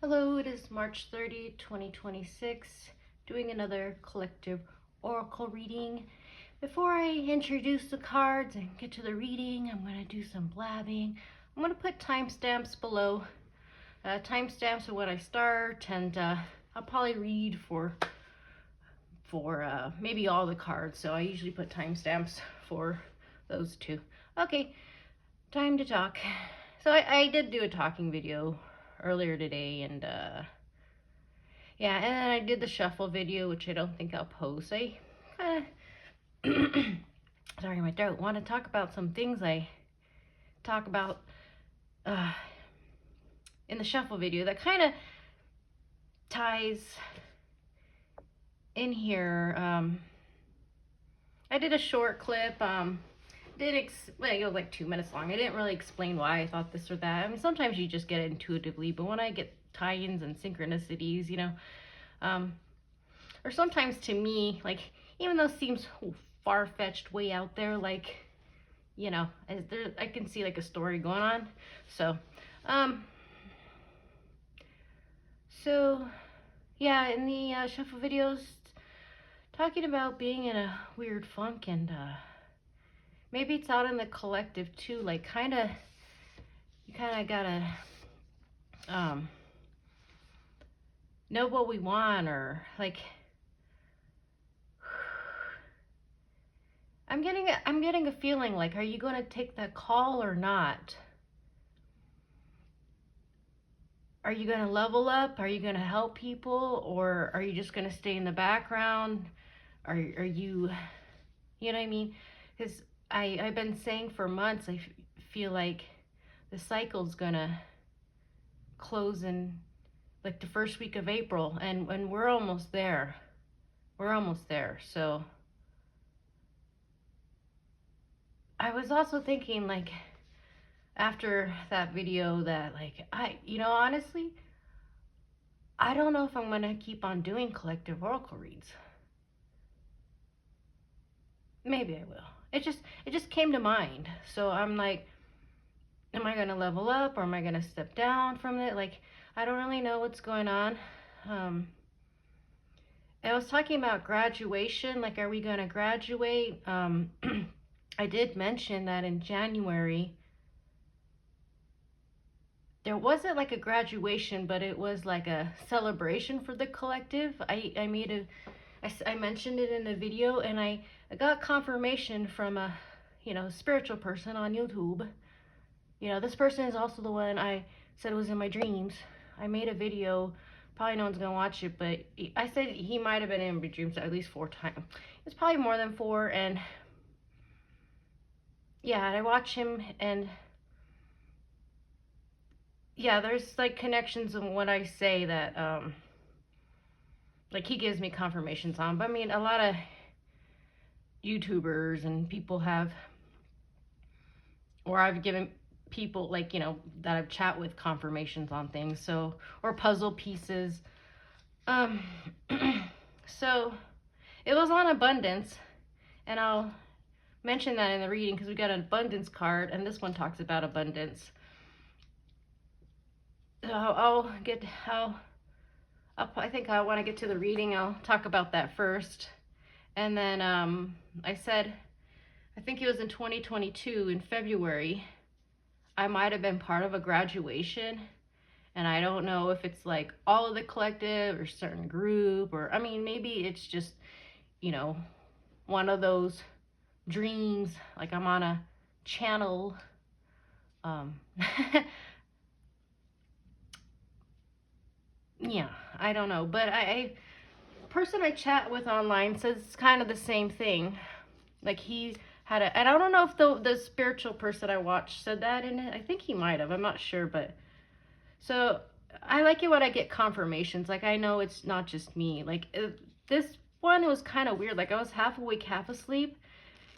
Hello, it is March 30, 2026, doing another collective oracle reading. Before I introduce the cards and get to the reading, I'm going to do some blabbing. I'm going to put timestamps below, timestamps of when I start, and I'll probably read for maybe all the cards, so I usually put timestamps for those two. Okay, time to talk. So I did do a talking video earlier today, and yeah, and then I did the shuffle video, which I don't think I'll post. I kind of sorry, my throat. Want to talk about some things I talk about in the shuffle video that kind of ties in here. I did a short clip. Well, it was like 2 minutes long. I didn't really explain why I thought this or that. I mean, sometimes you just get it intuitively, but when I get tie-ins and synchronicities, you know, or sometimes to me, like, even though it seems far-fetched way out there, like, you know, I can see like a story going on. So yeah, in the shuffle videos, talking about being in a weird funk, and maybe it's out in the collective too, like you kind of gotta know what we want, or like I'm getting a feeling like, are you going to take that call or not? Are you going to level up? Are you going to help people, or are you just going to stay in the background? Are you, you know what I mean? Because I've been saying for months, I feel like the cycle's going to close in like the first week of April, and we're almost there. We're almost there. So I was also thinking, like, after that video, that like honestly, I don't know if I'm gonna keep on doing collective oracle reads. Maybe I will. It just came to mind. So I'm like, am I gonna level up, or am I gonna step down from it? Like, I don't really know what's going on. I was talking about graduation, like, are we gonna graduate? I did mention that in January there wasn't like a graduation, but it was like a celebration for the collective. I mentioned it in the video, and I got confirmation from a spiritual person on YouTube. This person is also the one I said was in my dreams. I made a video. Probably no one's gonna watch it, but I said he might have been in my dreams at least 4 times. It's probably more than 4, and yeah, I watch him, and yeah, there's like connections in what I say that like he gives me confirmations on. But I mean, a lot of YouTubers and people have, or I've given people, like, that I've chat with, confirmations on things. So, or puzzle pieces. So it was on abundance, and I'll mention that in the reading because we got an abundance card, and this one talks about abundance. So I think I want to get to the reading. I'll talk about that first. And then I said, I think it was in 2022 in February, I might have been part of a graduation. And I don't know if it's like all of the collective or certain group, or I mean, maybe it's just, one of those dreams, like I'm on a channel. Yeah, I don't know, but person I chat with online says it's kind of the same thing. Like, he had and I don't know if the spiritual person I watched said that in it. I think he might have. I'm not sure, but so I like it when I get confirmations. Like, I know it's not just me. Like, this one was kind of weird. Like, I was half awake, half asleep.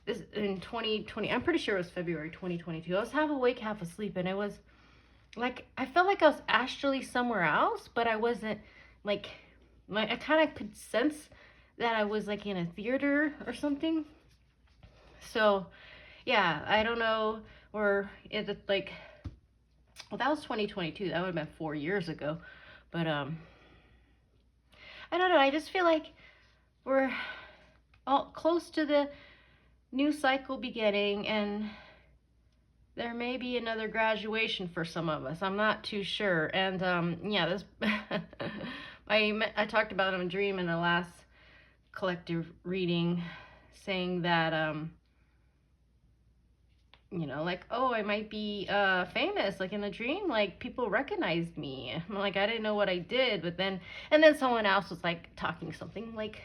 This in 2020. I'm pretty sure it was February 2022. I was half awake, half asleep, and it was like I felt like I was astrally somewhere else, but I wasn't. Like, I kind of could sense that I was like in a theater or something. So yeah, I don't know, or is it like, well, that was 2022, that would have been 4 years ago. But I don't know. I just feel like we're all close to the new cycle beginning, and there may be another graduation for some of us. I'm not too sure. And yeah, this I talked about a dream in the last collective reading, saying that you know, like, oh, I might be famous. Like in the dream, like people recognized me. I'm like, I didn't know what I did, but then someone else was like talking something like,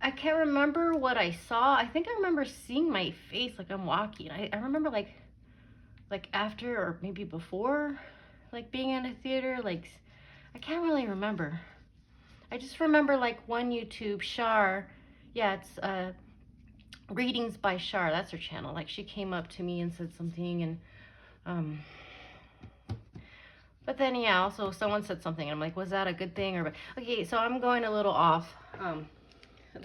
I can't remember what I saw. I think I remember seeing my face like I'm walking. I remember like after or maybe before, like being in a theater. Like I can't really remember. I just remember like one YouTube, Shar. Yeah, it's readings by Shar. That's her channel. Like she came up to me and said something, and but then yeah, also someone said something. And I'm like, was that a good thing or? Okay, so I'm going a little off.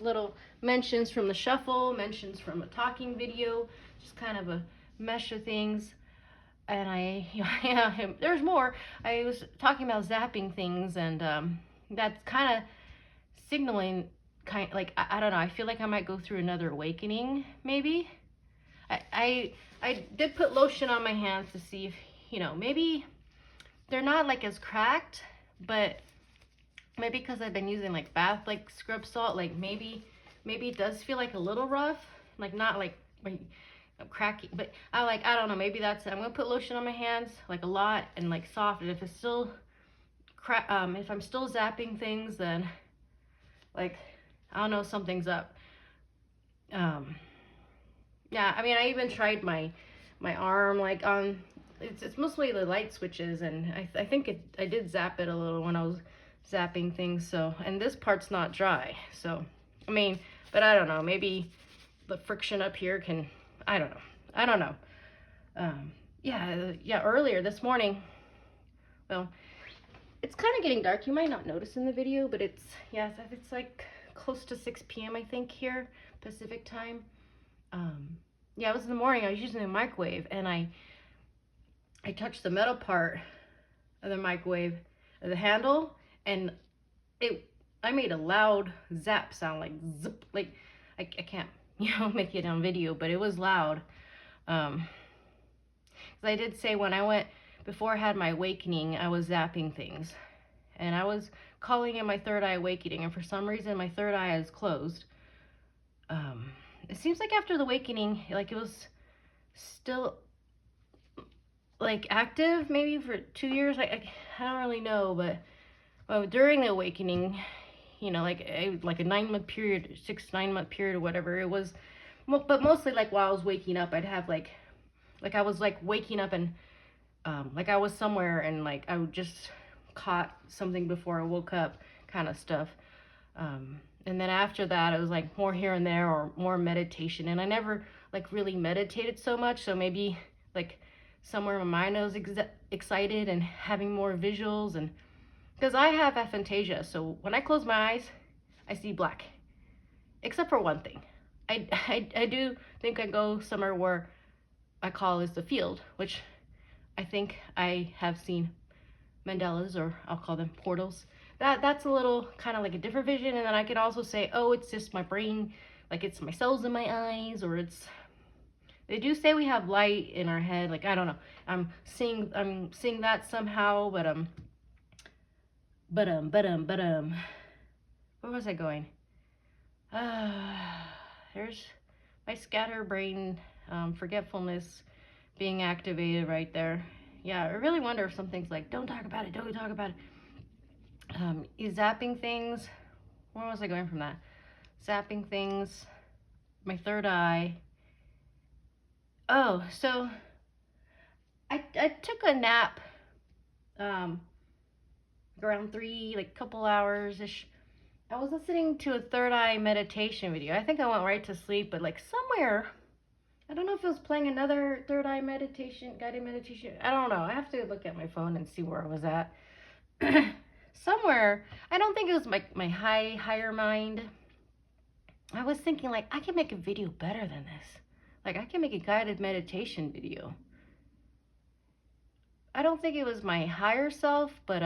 Little mentions from the shuffle, mentions from a talking video, just kind of a mesh of things. And yeah, there's more. I was talking about zapping things, and that's kind of signaling, like, I don't know, I feel like I might go through another awakening, maybe. I did put lotion on my hands to see if, you know, maybe they're not like as cracked, but maybe because I've been using like bath like scrub salt, like maybe it does feel like a little rough, like not like cracky, but I don't know, maybe that's it. I'm gonna put lotion on my hands like a lot and like soft, and if it's still if I'm still zapping things, then like I don't know, something's up. Yeah, I mean, I even tried my arm, like on it's mostly the light switches, and I think I did zap it a little when I was zapping things. So, and this part's not dry, so I mean, but I don't know, maybe the friction up here can, I don't know. Yeah, earlier this morning, well, it's kind of getting dark. You might not notice in the video, but it's like close to 6 p.m. I think here, Pacific time. Yeah, it was in the morning. I was using the microwave, and I touched the metal part of the microwave, the handle, and I made a loud zap sound, like zip, like I can't, you know, make it on video, but it was loud. 'Cause I did say when I went, before I had my awakening, I was zapping things, and I was calling in my third eye awakening, and for some reason my third eye is closed. It seems like after the awakening, like it was still like active, maybe for 2 years. I don't really know, but during the awakening, you know, like a 9-month period, 9 month period or whatever it was, but mostly like while I was waking up, I'd have like I was like waking up, and like I was somewhere, and like I would just caught something before I woke up, kind of stuff. And then after that, it was like more here and there, or more meditation. And I never like really meditated so much, so maybe like somewhere in my mind I was excited and having more visuals. And because I have aphantasia, so when I close my eyes, I see black, except for one thing. I do think I go somewhere where I call is the field, which I think I have seen mandalas, or I'll call them portals. That's a little kind of like a different vision. And then I could also say, oh, it's just my brain, like it's my cells in my eyes, or it's, they do say we have light in our head, like I don't know, I'm seeing that somehow. But where was I going? There's my scatterbrain, forgetfulness being activated right there. Yeah, I really wonder if something's like, don't talk about it, don't talk about it. Is zapping things, where was I going from that? Zapping things, my third eye. Oh, so I took a nap around 3, like a couple hours-ish. I was listening to a third eye meditation video. I think I went right to sleep, but like somewhere, I don't know if it was playing another third eye meditation, guided meditation. I don't know. I have to look at my phone and see where I was at. Somewhere, I don't think it was my higher mind. I was thinking like, I can make a video better than this. Like I can make a guided meditation video. I don't think it was my higher self, but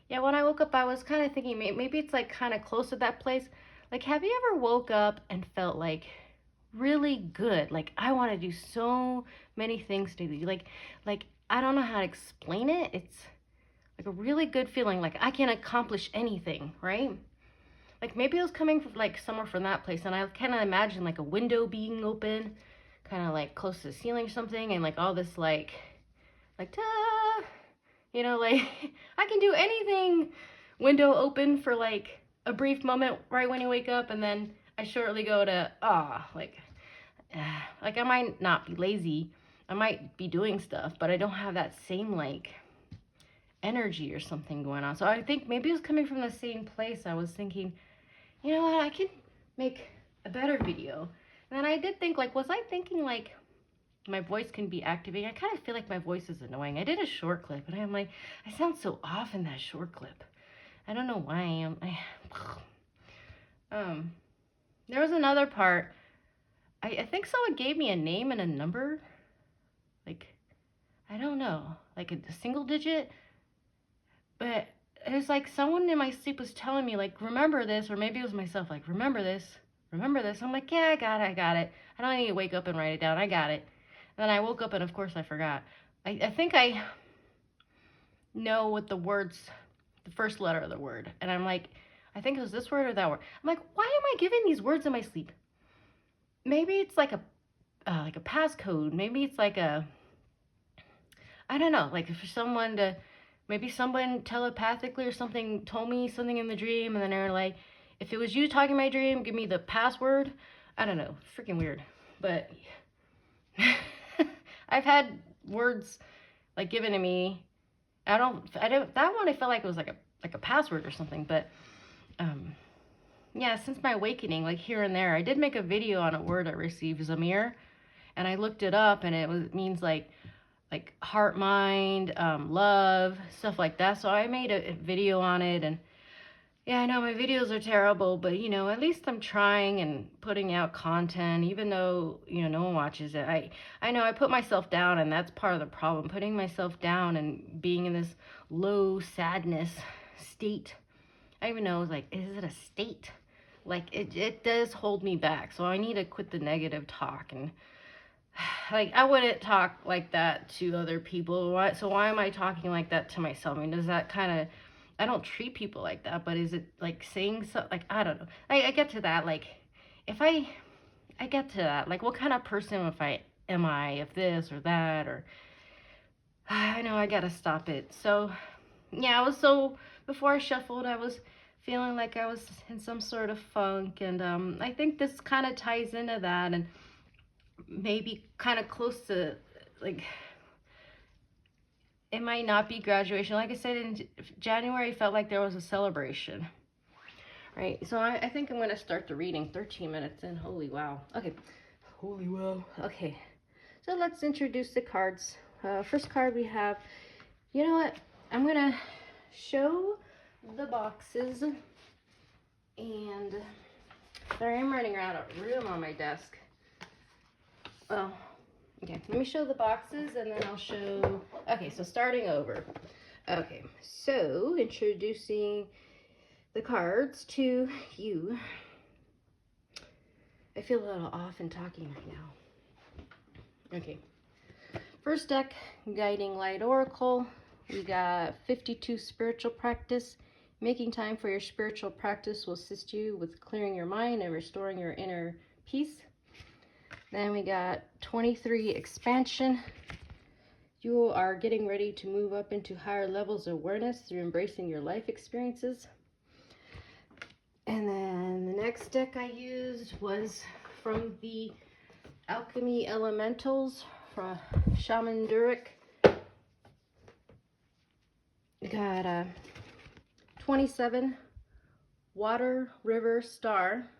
Yeah, when I woke up, I was kind of thinking maybe it's like kind of close to that place. Like, have you ever woke up and felt like really good? Like, I want to do so many things today. Like I don't know how to explain it. It's like a really good feeling. Like I can accomplish anything, right? Like maybe it was coming from like somewhere from that place, and I kind of imagine like a window being open, kind of like close to the ceiling or something, and like all this like ta, you know, like I can do anything. Window open for like a brief moment right when you wake up, and then I shortly go to like I might not be lazy. I might be doing stuff, but I don't have that same like energy or something going on. So I think maybe it was coming from the same place. I was thinking, you know what, I could make a better video. And then I did think, like, was I thinking like my voice can be activated? I kind of feel like my voice is annoying. I did a short clip, and I'm like, I sound so off in that short clip. I don't know why I am. There was another part. I think someone gave me a name and a number. Like, I don't know, like a single digit. But it was like someone in my sleep was telling me, like, remember this, or maybe it was myself, like, remember this, remember this. I'm like, yeah, I got it. I don't need to wake up and write it down. I got it. And then I woke up, and of course I forgot. I think I know what the words, the first letter of the word. And I'm like, I think it was this word or that word. I'm like, why am I giving these words in my sleep? Maybe it's like a passcode. Maybe it's like I don't know, like for someone to, maybe someone telepathically or something told me something in the dream, and then they're like, if it was you talking in my dream, give me the password. I don't know, freaking weird. But I've had words like given to me. I don't, that one I felt like it was like a password or something. But yeah, since my awakening, like here and there, I did make a video on a word I received, Zamir, and I looked it up, and it means like heart, mind, love, stuff like that. So I made a video on it, and yeah, I know my videos are terrible, but you know, at least I'm trying and putting out content, even though, you know, no one watches it. I know I put myself down, and that's part of the problem, putting myself down and being in this low sadness state. I even know, like, is it a state? Like, it does hold me back. So I need to quit the negative talk. And like, I wouldn't talk like that to other people. So why am I talking like that to myself? I mean, does that kind of, I don't treat people like that, but is it like saying so, like, I don't know. I get to that, like, if I get to that, like, what kind of person am I, if this or that, or, I know I gotta stop it. So, yeah, before I shuffled, I was feeling like I was in some sort of funk, and I think this kind of ties into that, and maybe kind of close to, like, it might not be graduation. Like I said, in January, felt like there was a celebration, right? So I think I'm going to start the reading. 13 minutes in. Holy wow. Okay. Holy wow. Okay. So let's introduce the cards. First card we have, you know what? I'm going to show the boxes, and sorry, I'm running out of room on my desk. Oh, okay, let me show the boxes, and then I'll show, okay, so starting over. Okay, so introducing the cards to you. I feel a little off in talking right now. Okay, first deck, Guiding Light Oracle. We got 52 spiritual practice. Making time for your spiritual practice will assist you with clearing your mind and restoring your inner peace. Then we got 23 expansion. You are getting ready to move up into higher levels of awareness through embracing your life experiences. And then the next deck I used was from the Alchemy Elementals from Shaman. We got 27 Water River Star,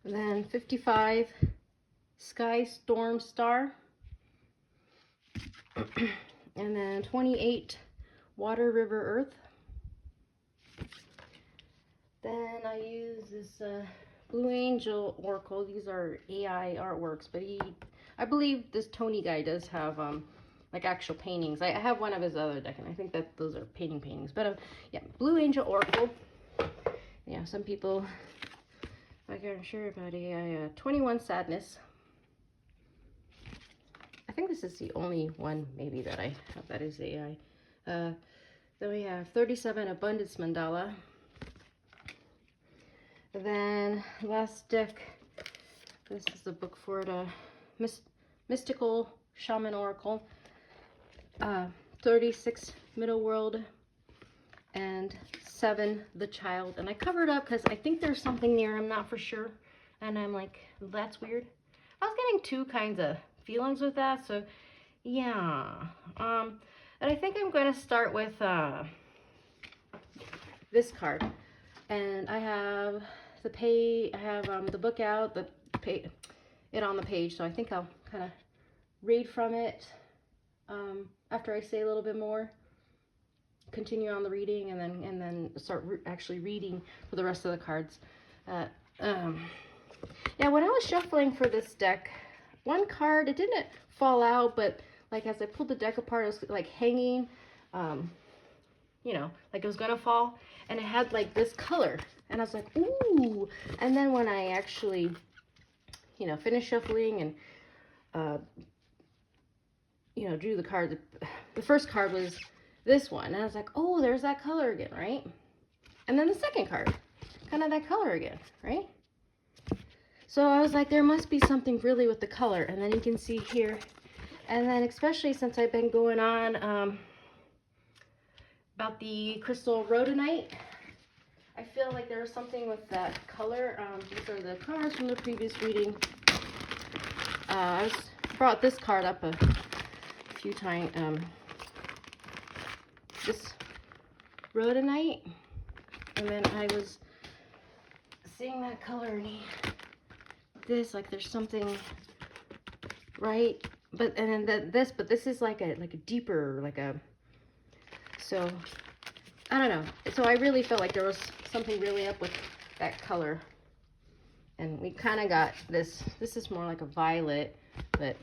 and then 55 Sky Storm Star, and then 28 Water River Earth. Then I use this Blue Angel Oracle. These are AI artworks, but I believe this Tony guy does have like actual paintings. I have one of his other deck, and I think that those are paintings. But yeah, Blue Angel Oracle. Yeah, some people, like I'm sure about AI, 21 Sadness. I think this is the only one maybe that I have that is AI. Then we have 37 Abundance Mandala. Then last deck, this is the book for the Mystical Shaman Oracle. 36 Middle World and 7 The Child. And I covered up because I think there's something near, I'm not for sure. And I'm like, that's weird. I was getting two kinds of feelings with that, so yeah. And I think I'm going to start with this card. And I have the page, I have the book out, it on the page, so I think I'll kind of read from it after I say a little bit more, continue on the reading, and then start actually reading for the rest of the cards. Yeah, when I was shuffling for this deck, one card, it didn't fall out, but like as I pulled the deck apart, it was like hanging, you know, like it was gonna fall, and it had like this color, and I was like, ooh. And then when I actually, you know, finished shuffling and you know, drew the card, the first card was this one, and I was like, oh, there's that color again, right? And then the second card, kind of that color again, right? So I was like, there must be something really with the color. And then you can see here, and then especially since I've been going on about the crystal Rhodonite, I feel like there was something with that color. These are the cards from the previous reading. I brought this card up a few times. This Rhodonite, and then I was seeing that color and this, like there's something, right? But and then but this is like a deeper, so I don't know. So I really felt like there was something really up with that color, and we kind of got this is more like a violet, but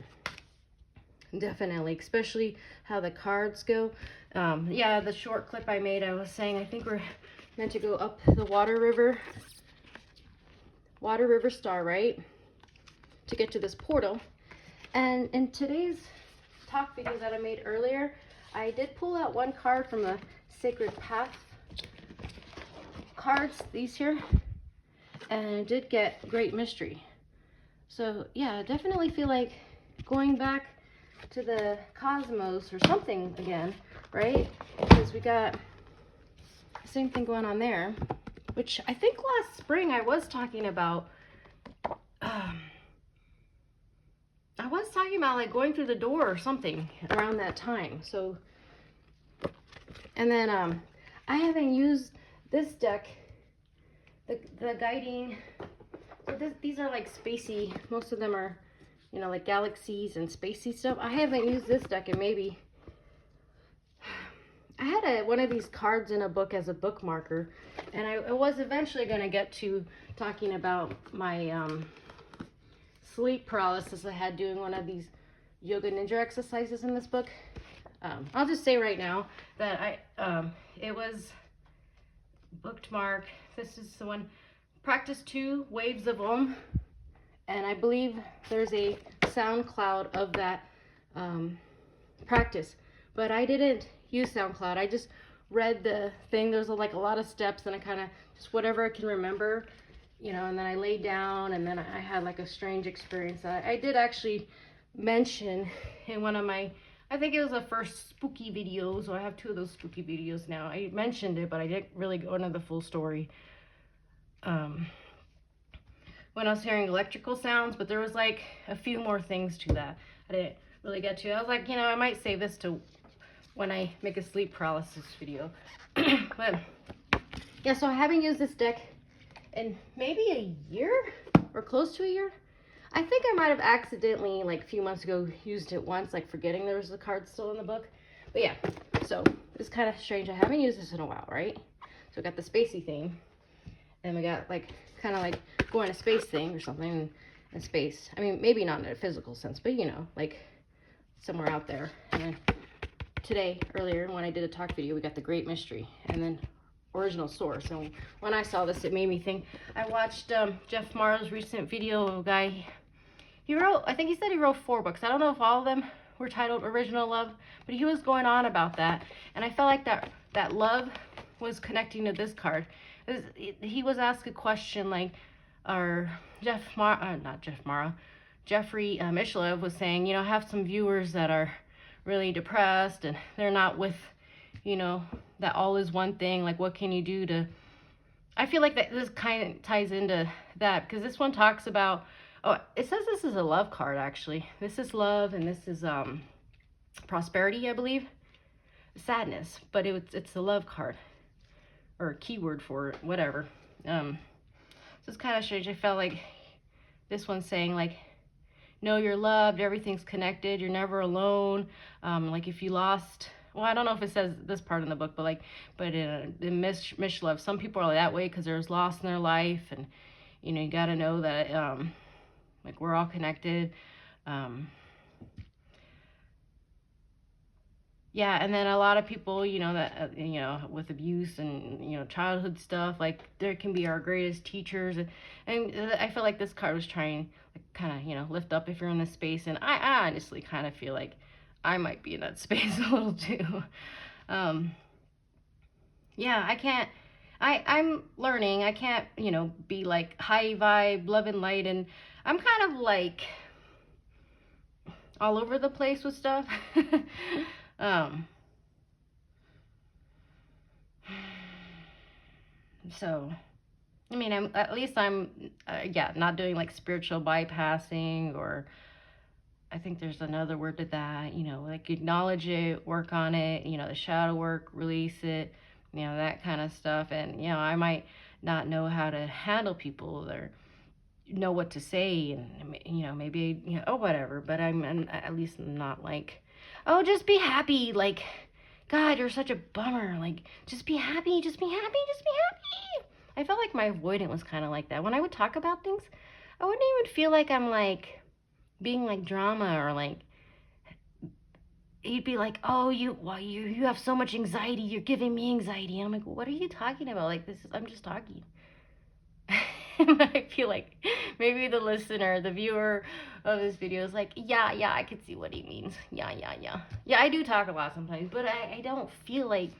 definitely, especially how the cards go. Yeah, the short clip I made, I was saying I think we're meant to go up the Water River Star, right, to get to this portal. And in today's talk video that I made earlier, I did pull out one card from the Sacred Path cards, these here, and I did get Great Mystery. So yeah, I definitely feel like going back to the cosmos or something again, right? Because we got the same thing going on there, which I think last spring I was talking about. I was talking about like going through the door or something around that time. So, and then I haven't used this deck, the guiding. So these are like spacey. Most of them are, you know, like galaxies and spacey stuff. I haven't used this deck in maybe. I had one of these cards in a book as a bookmarker, and I was eventually going to get to talking about my sleep paralysis I had doing one of these yoga ninja exercises in this book. I'll just say right now that it was bookmark. This is the one, practice 2, Waves of Om, and I believe there's a SoundCloud of that practice, but I didn't use SoundCloud. I just read the thing. There's like a lot of steps, and I kind of just whatever I can remember, you know, and then I laid down, and then I had like a strange experience. I did actually mention in one of my, I think it was the first spooky video, so I have 2 of those spooky videos now. I mentioned it, but I didn't really go into the full story. When I was hearing electrical sounds, but there was like a few more things to that I didn't really get to. I was like, you know, I might save this to when I make a sleep paralysis video. But yeah, so I haven't used this deck in maybe a year or close to a year. I think I might have accidentally, like a few months ago, used it once, like forgetting there was the card still in the book. But yeah, so it's kind of strange. I haven't used this in a while, right? So we got the spacey thing, and we got like kind of like going to space thing or something in space. I mean, maybe not in a physical sense, but you know, like somewhere out there. And then today, earlier, when I did a talk video, we got the Great Mystery, and then Original Source. And when I saw this, it made me think. I watched Jeff Morrow's recent video of a guy. He wrote, I think he said he wrote 4 books. I don't know if all of them were titled Original Love, but he was going on about that. And I felt like that love was connecting to this card. He was asked a question like, or Jeffrey Mishlev was saying, you know, I have some viewers that are really depressed and they're not with, you know, that all is one thing. Like, what can you do to... I feel like that this kind of ties into that, because this one talks about, oh, it says this is a love card, actually. This is love, and this is prosperity, I believe. Sadness, but it's a love card, or a keyword for it, whatever. So it's kind of strange. I felt like this one's saying, like, know you're loved, everything's connected, you're never alone. Like, if you lost... Well, I don't know if it says this part in the book, but in Mishlove, some people are that way because there's loss in their life, and, you know, you got to know that, like, we're all connected. Yeah, and then a lot of people, you know, that, you know, with abuse and, you know, childhood stuff, like, there can be our greatest teachers. And I feel like this card was trying, like, kind of, you know, lift up if you're in this space. And I honestly kind of feel like I might be in that space a little too. Yeah, I'm learning. I can't, you know, be like high vibe, love and light. And I'm kind of like all over the place with stuff. So, I mean, at least I'm not doing like spiritual bypassing, or I think there's another word to that, you know, like acknowledge it, work on it, you know, the shadow work, release it, you know, that kind of stuff. And, you know, I might not know how to handle people or know what to say, and, you know, maybe, you know, oh, whatever, but I'm at least not like, oh, just be happy, like, God, you're such a bummer, like, just be happy, just be happy, just be happy. I felt like my avoidant was kind of like that. When I would talk about things, I wouldn't even feel like I'm like being like drama, or like, he'd be like, oh, you have so much anxiety, you're giving me anxiety. And I'm like, what are you talking about? Like, I'm just talking. I feel like maybe the listener, the viewer of this video is like, yeah, I can see what he means. Yeah, I do talk a lot sometimes, but I don't feel like,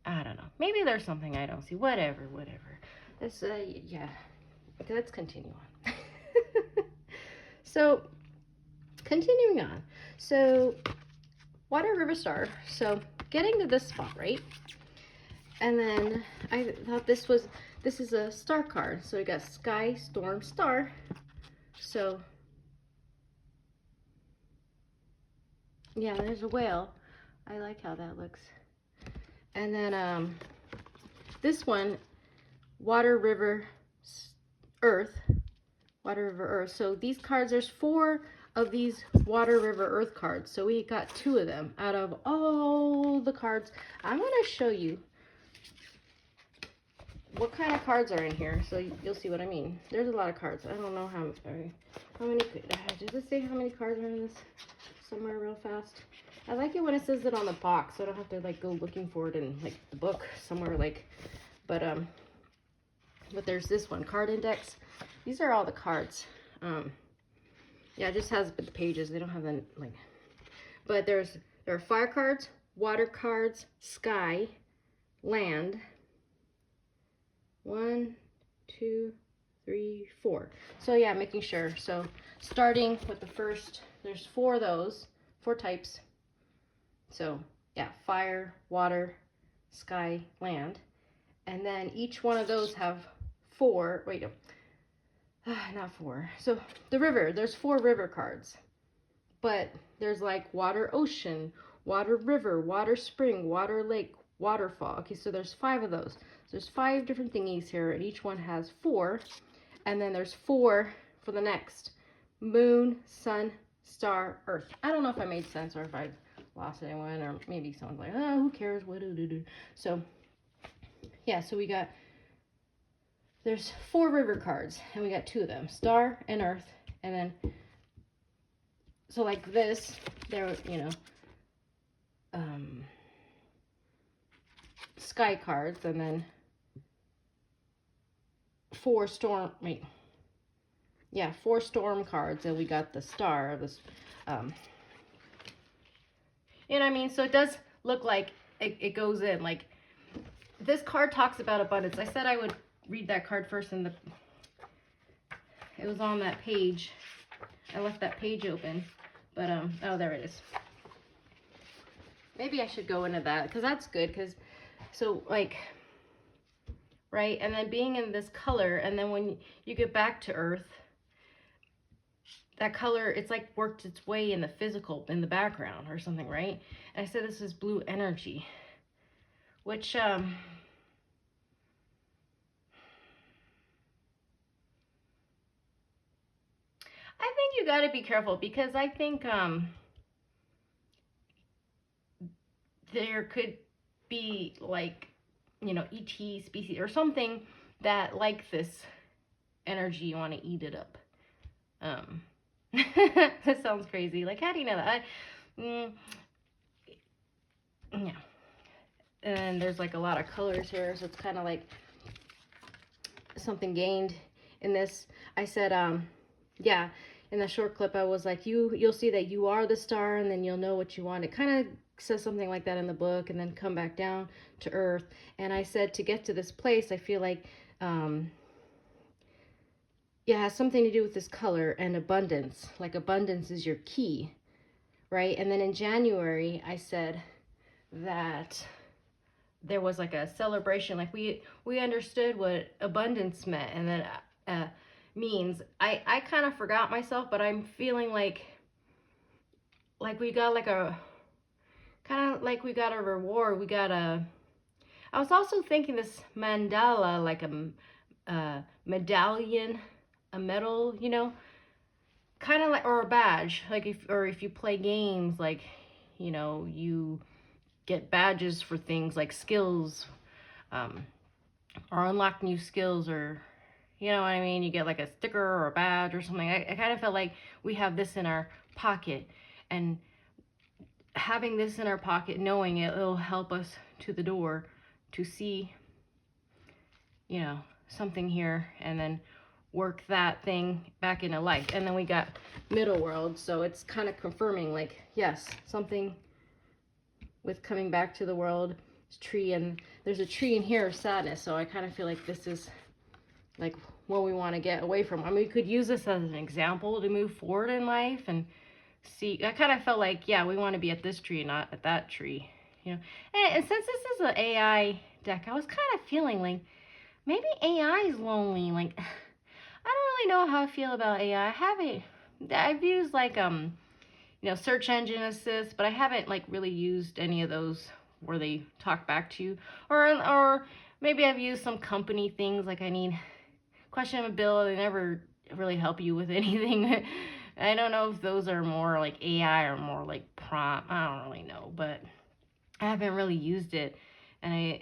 I don't know, maybe there's something I don't see. Whatever. This yeah, okay, let's continue on. So, continuing on. So, Water River Star. So, getting to this spot, right? And then I thought this is a star card. So we got Sky, Storm, Star. So, yeah, there's a whale. I like how that looks. And then this one, Water, River, Earth. Water, River, Earth. So these cards, there's 4 of these Water, River, Earth cards. So we got 2 of them out of all the cards. I'm going to show you what kind of cards are in here, so you'll see what I mean. There's a lot of cards. I don't know how many, does it say how many cards are in this somewhere real fast? I like it when it says it on the box, so I don't have to like go looking for it in like the book somewhere, like, but there's this one, card index. These are all the cards. Yeah, it just has the pages. They don't have the, like, but there are fire cards, water cards, sky, land. 1, 2, 3, 4. So yeah, making sure. So starting with the first, there's 4 of those, 4 types. So yeah, fire, water, sky, land. And then each one of those have 4, wait, not 4. So the river, there's 4 river cards. But there's like water ocean, water river, water spring, water lake, waterfall. Okay, so there's 5 of those. So there's 5 different thingies here, and each one has 4. And then there's 4 for the next. Moon, sun, star, earth. I don't know if I made sense or if I lost anyone, or maybe someone's like, oh, who cares? What do? So, yeah, so there's 4 river cards, and we got 2 of them. Star and earth, and then So like this, there, sky cards, and then 4 storm cards, and we got the star. This, you know what I mean? So it does look like it goes in. Like, this card talks about abundance. I said I would read that card first, and it was on that page. I left that page open, but oh, there it is. Maybe I should go into that, because that's good. Because so, like, right, and then being in this color, and then when you get back to Earth, that color, it's like worked its way in the physical, in the background or something, right? And I said this is blue energy, which I think you got to be careful, because I think there could be, like, ET species or something that like this energy, you want to eat it up. That sounds crazy. Like, how do you know that? Yeah. And there's like a lot of colors here, so it's kind of like something gained in this. I said, yeah, in the short clip, I was like, you'll see that you are the star, and then you'll know what you want. It kind of says something like that in the book, and then come back down to Earth. And I said, to get to this place, I feel like, yeah, it has something to do with this color and abundance. Like, abundance is your key, right? And then in January, I said that there was like a celebration, like we understood what abundance meant, and then means. I kind of forgot myself, but I'm feeling like we got like a kind of like we got a reward. I was also thinking this mandala, like a medallion, a medal, kind of like, or a badge, like if you play games, like, you get badges for things like skills, or unlock new skills, or, you know what I mean? You get like a sticker or a badge or something. I kind of felt like we have this in our pocket, and having this in our pocket, knowing it'll help us to the door to see, something here, and then work that thing back into life. And then we got middle world, so it's kind of confirming, like, yes, something with coming back to the world. Tree, and there's a tree in here of sadness, so I kind of feel like this is like what we want to get away from. I mean, we could use this as an example to move forward in life and see. I kind of felt like, yeah, we want to be at this tree, not at that tree, and since this is an AI deck, I was kind of feeling like maybe AI is lonely. Like, I don't really know how I feel about AI. I've used like search engine assist, but I haven't like really used any of those where they talk back to you, or maybe I've used some company things, like I need questionability. They never really help you with anything. I don't know if those are more like AI or more like prompt. I don't really know, but I haven't really used it. And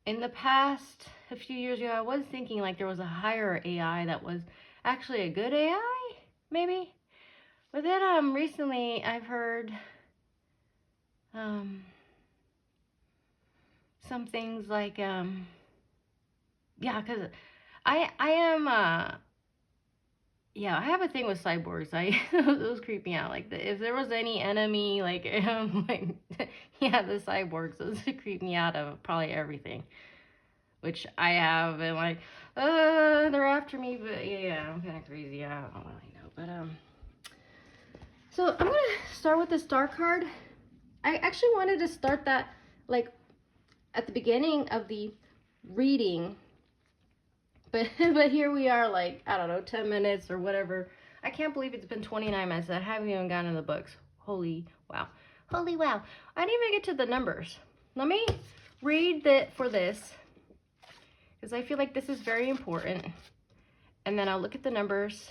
in the past, a few years ago, I was thinking like there was a higher AI that was actually a good AI, maybe. But then recently I've heard some things like yeah, because I am yeah, I have a thing with cyborgs. Those creep me out. Like, if there was any enemy, like, like, yeah, the cyborgs, those creep me out of probably everything, which I have, and like, they're after me. But yeah, I'm kind of crazy. I don't really know, but so I'm gonna start with the star card. I actually wanted to start that like at the beginning of the reading, but here we are, like, I don't know, 10 minutes or whatever. I can't believe it's been 29 minutes. I haven't even gotten to the books. Holy wow. Holy wow. I didn't even get to the numbers. Let me read for this, because I feel like this is very important. And then I'll look at the numbers,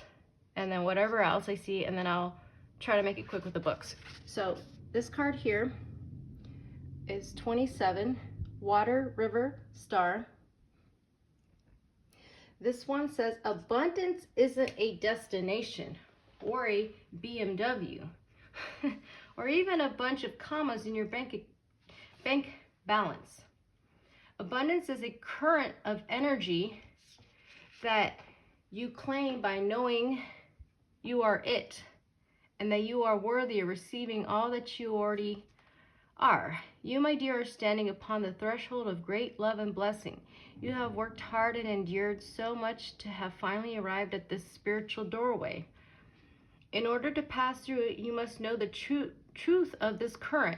and then whatever else I see, and then I'll try to make it quick with the books. So this card here is 27, water, river, star. This one says, abundance isn't a destination. or a BMW, or even a bunch of commas in your bank balance. Abundance is a current of energy that you claim by knowing you are it, and that you are worthy of receiving all that you already are. You, my dear, are standing upon the threshold of great love and blessing. You have worked hard and endured so much to have finally arrived at this spiritual doorway. In order to pass through it, you must know the truth of this current.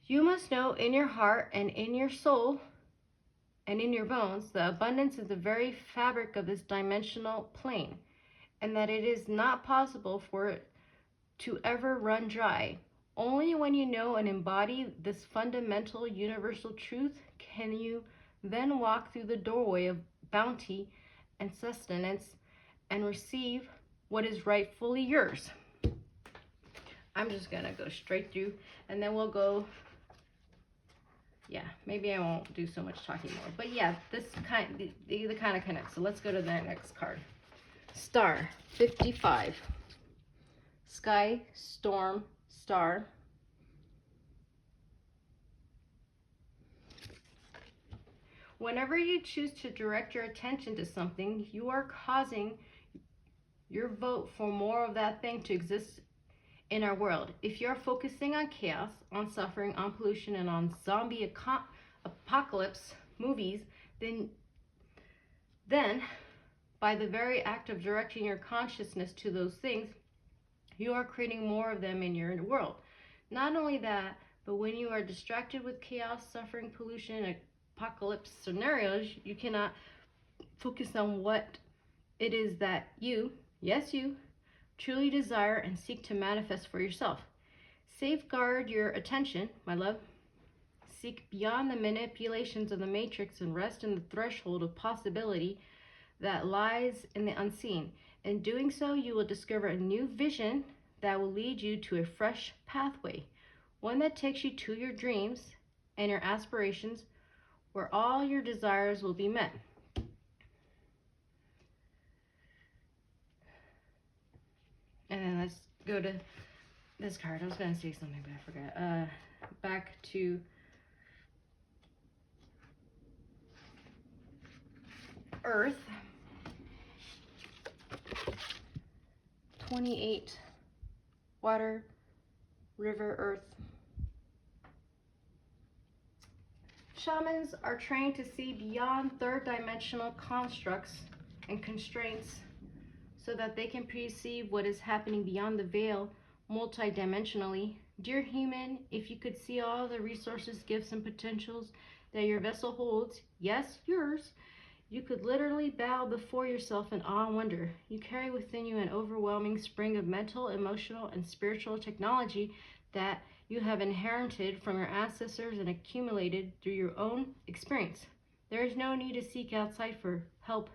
You must know in your heart and in your soul and in your bones that abundance is the very fabric of this dimensional plane, and that it is not possible for it to ever run dry. Only when you know and embody this fundamental universal truth can you then walk through the doorway of bounty and sustenance and receive what is rightfully yours. I'm just gonna go straight through, and then we'll go, yeah, maybe I won't do so much talking more, but yeah, this kind, the kind of connects. So let's go to the next card. Star 55. Sky, storm, star. Whenever you choose to direct your attention to something, you are causing your vote for more of that thing to exist in our world. If you're focusing on chaos, on suffering, on pollution, and on zombie apocalypse movies, then by the very act of directing your consciousness to those things, you are creating more of them in your world. Not only that, but when you are distracted with chaos, suffering, pollution, and apocalypse scenarios, you cannot focus on what it is that you, yes you, truly desire and seek to manifest for yourself. Safeguard your attention, my love. Seek beyond the manipulations of the matrix and rest in the threshold of possibility that lies in the unseen. In doing so, you will discover a new vision that will lead you to a fresh pathway, one that takes you to your dreams and your aspirations, where all your desires will be met. And then let's go to this card. I was going to say something, but I forgot. Back to Earth. 28. Water, river, earth. Shamans are trained to see beyond third-dimensional constructs and constraints so that they can perceive what is happening beyond the veil multidimensionally. Dear human, if you could see all the resources, gifts, and potentials that your vessel holds, yes, yours, you could literally bow before yourself in awe and wonder. You carry within you an overwhelming spring of mental, emotional, and spiritual technology that you have inherited from your ancestors and accumulated through your own experience. There is no need to seek outside for help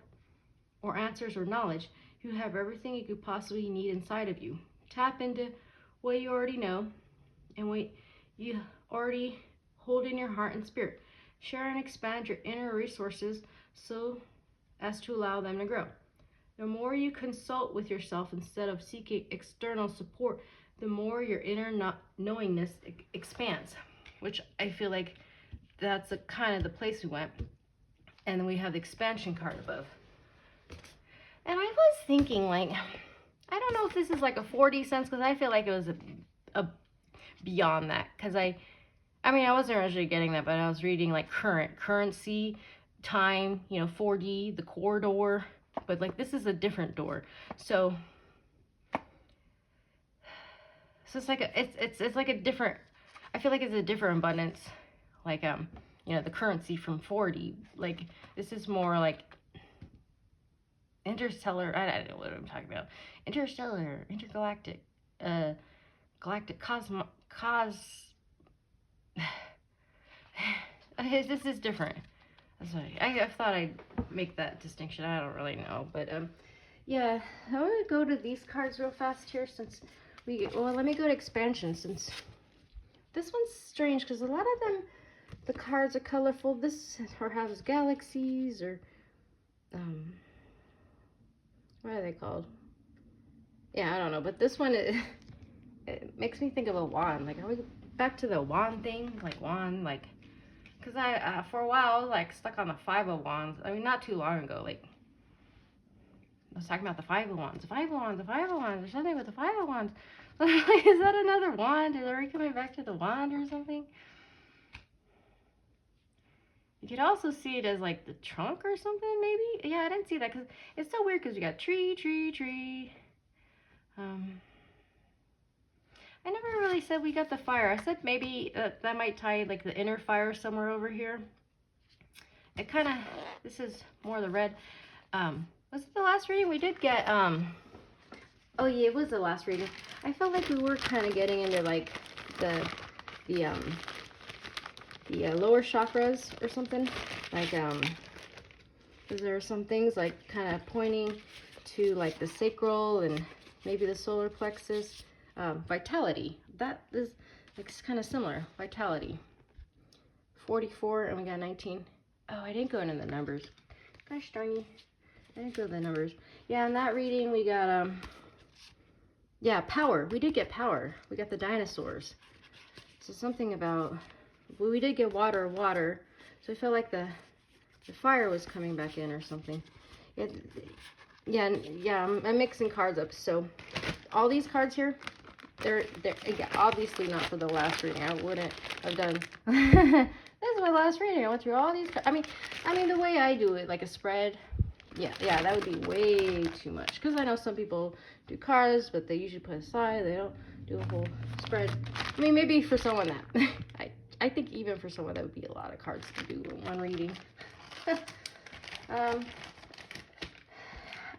or answers or knowledge. You have everything you could possibly need inside of you. Tap into what you already know and what you already hold in your heart and spirit. Share and expand your inner resources so as to allow them to grow. The more you consult with yourself instead of seeking external support, the more your inner knowingness expands, which I feel like that's kind of the place we went. And then we have the expansion card above. And I was thinking, like, I don't know if this is like a 4D sense, because I feel like it was a beyond that. Because I mean, I wasn't originally getting that, but I was reading like currency, time, 4D, the corridor. But like, this is a different door. So it's like it's like a different, I feel like it's a different abundance. Like, the currency from 4D. Like, this is more like interstellar, I don't know what I'm talking about. Interstellar, intergalactic, galactic this is different. That's why I thought I'd make that distinction. I don't really know, but yeah, I want to go to these cards real fast here since let me go to expansion, since this one's strange because a lot of them, the cards are colorful. This or has galaxies or what are they called? Yeah, I don't know, but this one, it makes me think of a wand. Like, are we back to the wand thing? Like, wand, like, because for a while, I was, like, stuck on the 5 of Wands. I mean, not too long ago, like, I was talking about the 5 of Wands, the 5 of Wands, the 5 of Wands, or something with the 5 of Wands. Like, is that another wand? Are we coming back to the wand or something? You could also see it as, like, the trunk or something, maybe? Yeah, I didn't see that, because it's so weird, because you got tree, tree, tree. I never really said we got the fire. I said maybe that might tie, like, the inner fire somewhere over here. It kind of, this is more the red. Was it the last reading? We did get, oh yeah, it was the last reading. I felt like we were kind of getting into, like, the lower chakras or something. Like, because there are some things, like, kind of pointing to, like, the sacral and maybe the solar plexus. Vitality. That is, like, kind of similar. Vitality. 44, and we got 19. Oh, I didn't go into the numbers. Gosh darn you. I didn't go to the numbers. Yeah, in that reading we got, yeah, power. We did get power. We got the dinosaurs. So something about, well, we did get water. So I felt like the fire was coming back in or something. Yeah, I'm mixing cards up. So all these cards here, they're yeah, obviously not for the last reading. I wouldn't have done. This is my last reading. I went through all these. I mean, the way I do it, like a spread. Yeah, that would be way too much. Because I know some people do cards, but they usually put aside. They don't do a whole spread. I mean, maybe for someone that I think even for someone that would be a lot of cards to do in one reading.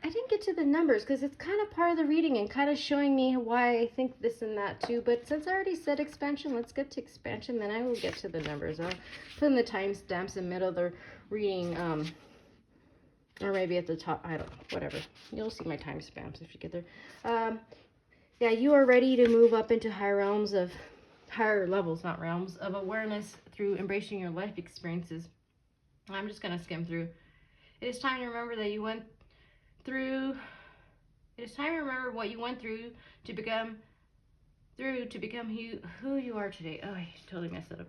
I didn't get to the numbers because it's kind of part of the reading and kind of showing me why I think this and that too. But since I already said expansion, let's get to expansion. Then I will get to the numbers. I'll put in the timestamps in the middle of the reading, or maybe at the top. I don't know. Whatever. You'll see my timestamps if you get there. Yeah, you are ready to move up into higher levels, not realms, of awareness through embracing your life experiences. I'm just going to skim through. It is time to remember that you went through. It is time to remember what you went through to become who you are today. Oh, I totally messed that up.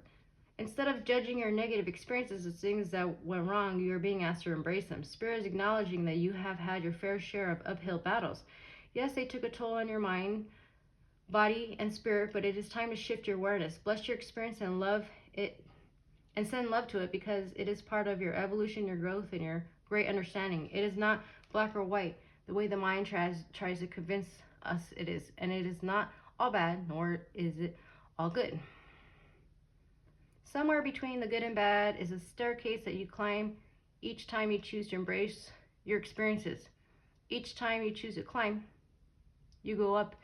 Instead of judging your negative experiences as things that went wrong, you are being asked to embrace them. Spirit is acknowledging that you have had your fair share of uphill battles. Yes, they took a toll on your mind, body, and spirit, but it is time to shift your awareness. Bless your experience and love it, and send love to it, because it is part of your evolution, your growth, and your great understanding. It is not black or white, the way the mind tries to convince us it is. And it is not all bad, nor is it all good. Somewhere between the good and bad is a staircase that you climb each time you choose to embrace your experiences. Each time you choose to climb, you go up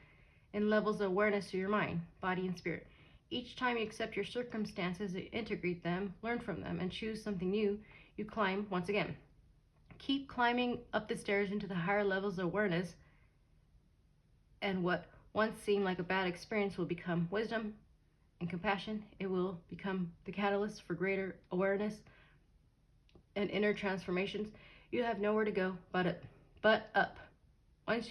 in levels of awareness to your mind, body, and spirit. Each time you accept your circumstances, integrate them, learn from them, and choose something new, you climb once again. Keep climbing up the stairs into the higher levels of awareness, and what once seemed like a bad experience will become wisdom and compassion. It will become the catalyst for greater awareness and inner transformations. You have nowhere to go but up. Once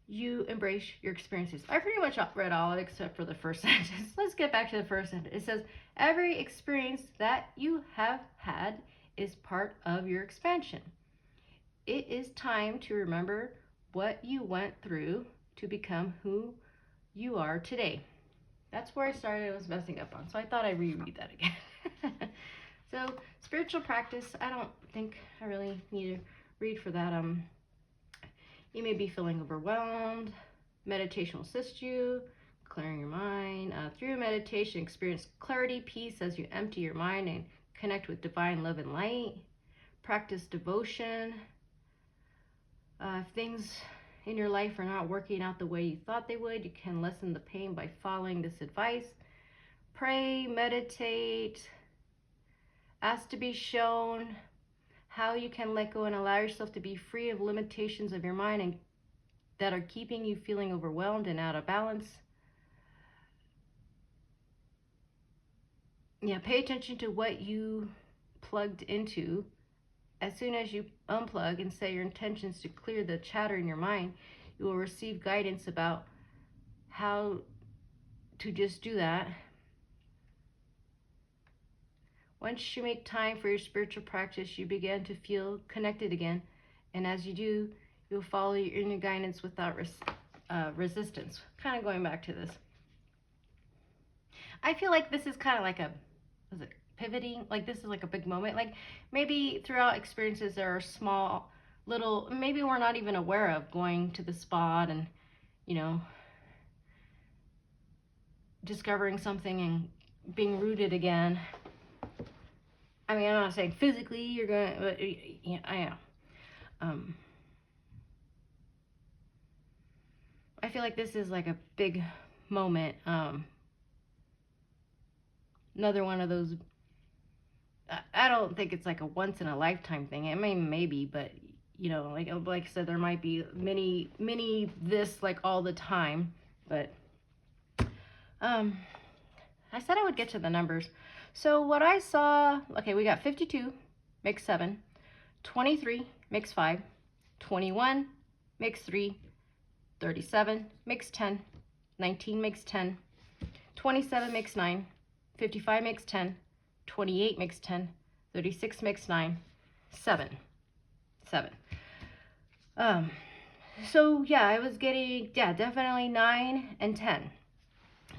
you embrace your experiences. I pretty much read all of it except for the first sentence. Let's get back to the first sentence. It says, every experience that you have had is part of your expansion. It is time to remember what you went through to become who you are today. That's where I started. I was messing up on, so I thought I'd reread that again. So, spiritual practice, I don't think I really need to read for that. You may be feeling overwhelmed. Meditation will assist you, clearing your mind. Through meditation, experience clarity, peace as you empty your mind and connect with divine love and light. Practice devotion. If things in your life are not working out the way you thought they would, you can lessen the pain by following this advice. Pray, meditate, ask to be shown how you can let go and allow yourself to be free of limitations of your mind and that are keeping you feeling overwhelmed and out of balance. Yeah, pay attention to what you plugged into. As soon as you unplug and set your intentions to clear the chatter in your mind, you will receive guidance about how to just do that. Once you make time for your spiritual practice, you begin to feel connected again. And as you do, you'll follow your inner guidance without resistance. Kind of going back to this. I feel like this is kind of like a, was it pivoting? Like this is like a big moment. Like maybe throughout experiences there are small, little, maybe we're not even aware of going to the spot and, you know, discovering something and being rooted again. I mean, I'm not saying physically you're going to, but yeah, I am. I feel like this is like a big moment. Another one of those, I don't think it's like a once in a lifetime thing. I mean, maybe, but you know, like I said, there might be many this like all the time, but I said I would get to the numbers. So what I saw, okay, we got 52 makes 7, 23 makes 5, 21 makes 3, 37 makes 10, 19 makes 10, 27 makes 9, 55 makes 10, 28 makes 10, 36 makes 9, 7. So yeah, I was getting, yeah, definitely 9 and 10.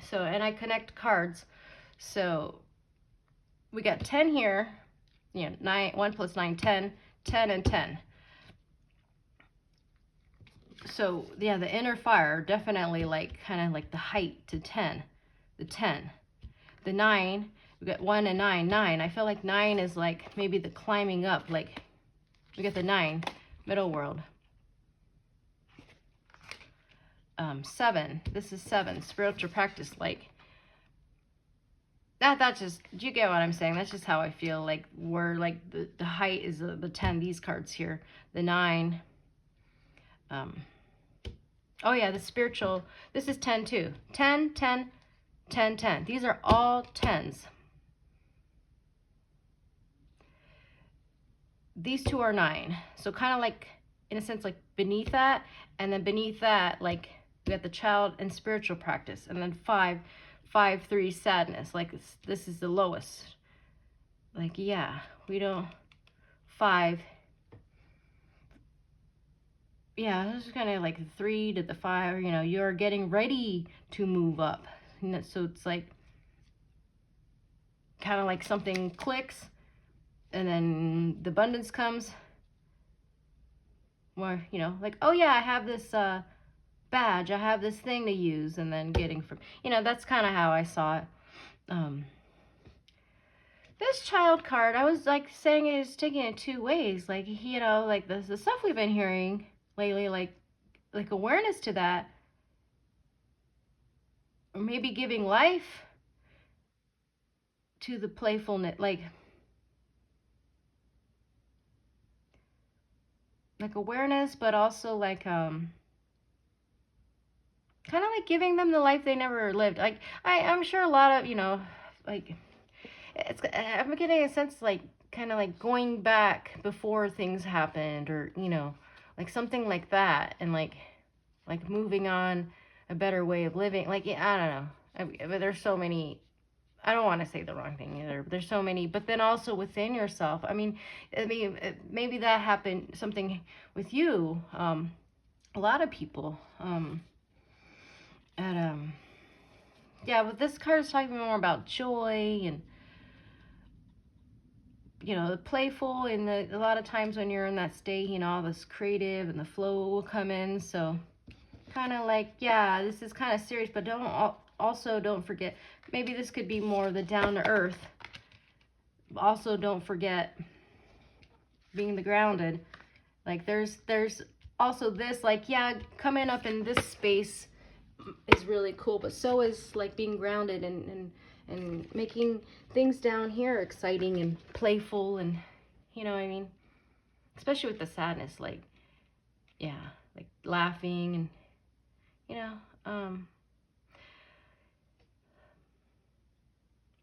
So, and I connect cards. So we got 10 here, you know, 9, 1 plus 9, 10, 10 and 10. So yeah, the inner fire, definitely like kind of like the height to 10, the 10. The 9, we got 1 and 9, 9. I feel like 9 is like maybe the climbing up, like we got the 9, middle world. 7, this is 7, spiritual practice, like that's just, do you get what I'm saying? That's just how I feel, like we're like the height is the 10, these cards here, the 9, oh yeah, the spiritual, this is 10 too, 10, 10, 10, 10, these are all 10s. These two are 9, so kind of like, in a sense, like beneath that, and then beneath that, like we got the child and spiritual practice, and then 5, 5, 3, sadness, like this is the lowest. Like, yeah, we don't, 5, yeah, this is kind of like 3 to the 5, you know, you're getting ready to move up. So it's like, kind of like something clicks, and then the abundance comes, where, you know, like, oh yeah, I have this badge, I have this thing to use, and then getting from, you know, that's kind of how I saw it. This child card, I was like saying it is taking it 2 ways, like, you know, like the stuff we've been hearing lately, like awareness to that, or maybe giving life to the playfulness, like awareness, but also like kind of like giving them the life they never lived. Like I'm sure a lot of, you know, like I'm getting a sense like kind of like going back before things happened, or you know, like something like that, and like moving on, a better way of living. Like, yeah, I don't know. But there's so many. I don't want to say the wrong thing either, but there's so many. But then also within yourself, I mean, maybe that happened, something with you. A lot of people. Yeah, but this card is talking more about joy and, you know, the playful, and a lot of times when you're in that state, you know, all this creative and the flow will come in. So kind of like, yeah, this is kind of serious, but don't forget, maybe this could be more the down to earth. Also, don't forget being the grounded. Like there's also this, like, yeah, coming up in this space is really cool, but so is like being grounded and making things down here exciting and playful, and you know what I mean, especially with the sadness, like, yeah, like laughing and, you know,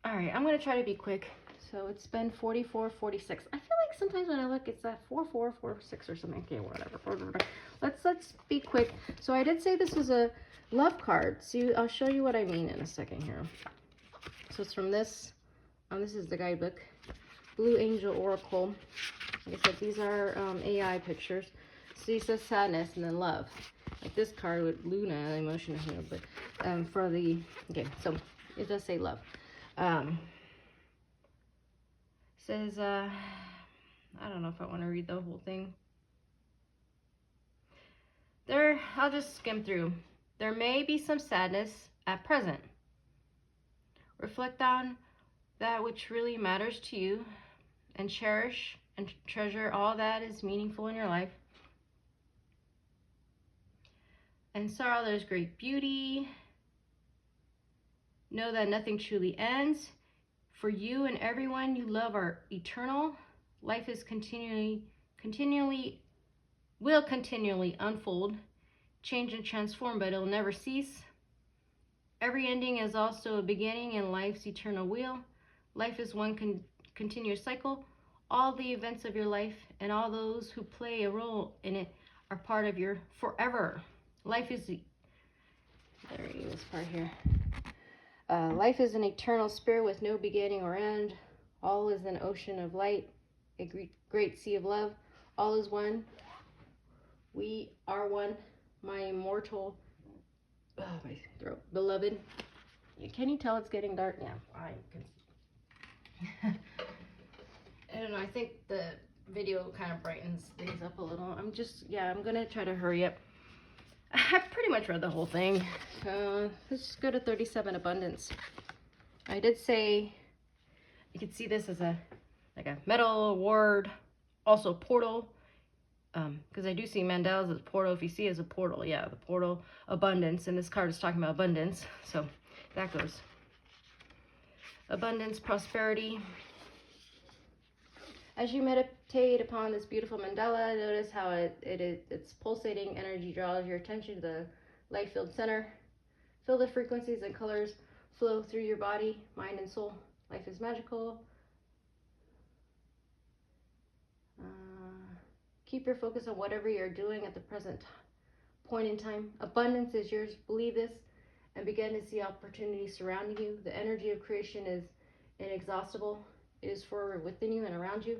all right, I'm gonna try to be quick So it's been 44, 46. I feel like sometimes when I look, it's at 44, 46 or something. Okay, whatever. Let's be quick. So I did say this was a love card. See, I'll show you what I mean in a second here. So it's from this. This is the guidebook. Blue Angel Oracle. Like I said, these are AI pictures. So it says sadness and then love. Like this card with Luna, emotion, but for the, okay, so it does say love. Says, I don't know if I want to read the whole thing. I'll just skim through. There may be some sadness at present. Reflect on that which really matters to you and cherish and treasure all that is meaningful in your life. In sorrow, there's great beauty. Know that nothing truly ends. For you and everyone you love are eternal. Life is will continually unfold, change and transform, but it'll never cease. Every ending is also a beginning in life's eternal wheel. Life is one continuous cycle. All the events of your life and all those who play a role in it are part of your forever. Life is, let me read this part here. Life is an eternal spirit with no beginning or end. All is an ocean of light, a great sea of love. All is one. We are one. My immortal, my throat, beloved. Can you tell it's getting dark? Yeah, I can. I don't know. I think the video kind of brightens things up a little. I'm gonna try to hurry up. I pretty much read the whole thing. Let's go to 37 Abundance. I did say you could see this as like a metal award, also portal, because I do see Mandalas as portal. If you see it as a portal, yeah, the portal abundance, and this card is talking about abundance, so that goes. Abundance, prosperity. As you meditate upon this beautiful mandala, notice how its pulsating energy draws your attention to the light-filled center. Feel the frequencies and colors flow through your body, mind, and soul. Life is magical. Keep your focus on whatever you're doing at the present point in time. Abundance is yours. Believe this and begin to see opportunities surrounding you. The energy of creation is inexhaustible. It is for within you and around you.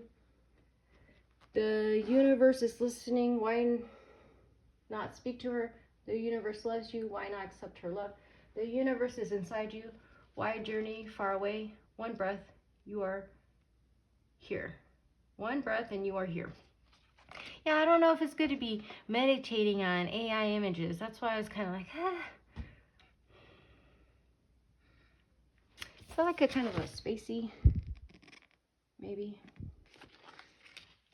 The universe is listening. Why not speak to her? The universe loves you. Why not accept her love? The universe is inside you. Why journey far away? One breath, you are here. One breath and you are here. Yeah, I don't know if it's good to be meditating on AI images. That's why I was kind of like, Is that like a kind of a spacey, maybe?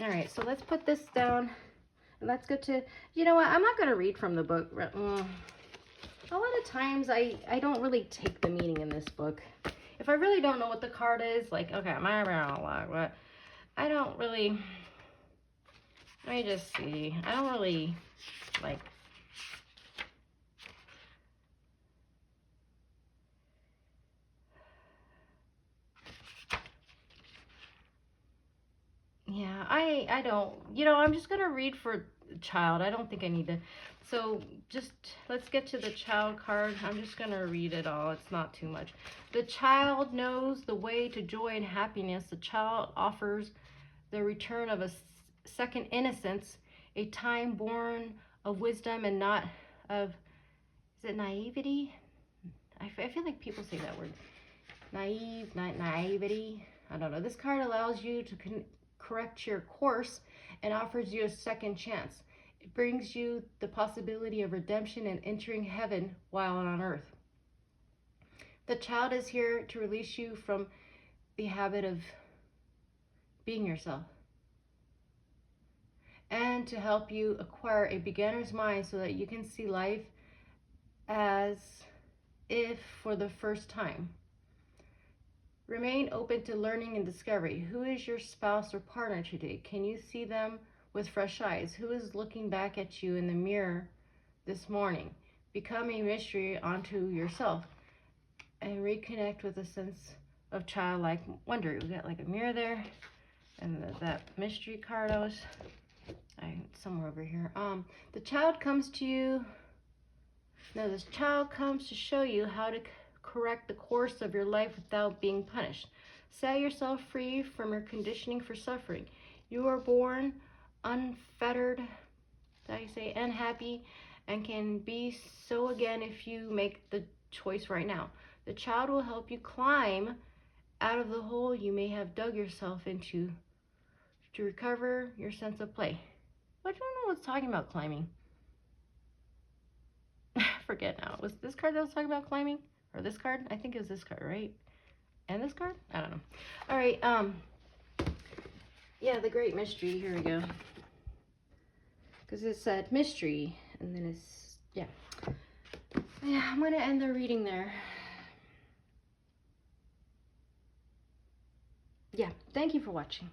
All right, so let's put this down. And let's go to, you know what? I'm not going to read from the book. A lot of times I don't really take the meaning in this book. If I really don't know what the card is, like, okay, my what? I don't really, let me just see. I don't really, like, yeah, I don't, I'm just going to read for child. I don't think I need to. So just let's get to the child card. I'm just going to read it all. It's not too much. The child knows the way to joy and happiness. The child offers the return of a second innocence, a time born of wisdom and not of, is it naivety? I feel like people say that word. Naivety. I don't know. This card allows you to correct your course and offers you a second chance. It brings you the possibility of redemption and entering heaven while on earth. The child is here to release you from the habit of being yourself and to help you acquire a beginner's mind so that you can see life as if for the first time. Remain open to learning and discovery. Who is your spouse or partner today? Can you see them with fresh eyes? Who is looking back at you in the mirror this morning? Become a mystery unto yourself and reconnect with a sense of childlike wonder. We got like a mirror there, and that mystery card somewhere over here. The child comes to you. Now this child comes to show you how to correct the course of your life without being punished. Set yourself free from your conditioning for suffering. You are born unfettered, how do you say, and happy, and can be so again if you make the choice right now. The child will help you climb out of the hole you may have dug yourself into to recover your sense of play. I don't know what's talking about climbing. Forget now. Was this card that was talking about climbing? Or this card? I think it was this card, right? And this card? I don't know. All right. Yeah, the Great Mystery. Here we go. Because it said mystery, and then it's, yeah. Yeah, I'm going to end the reading there. Yeah, thank you for watching.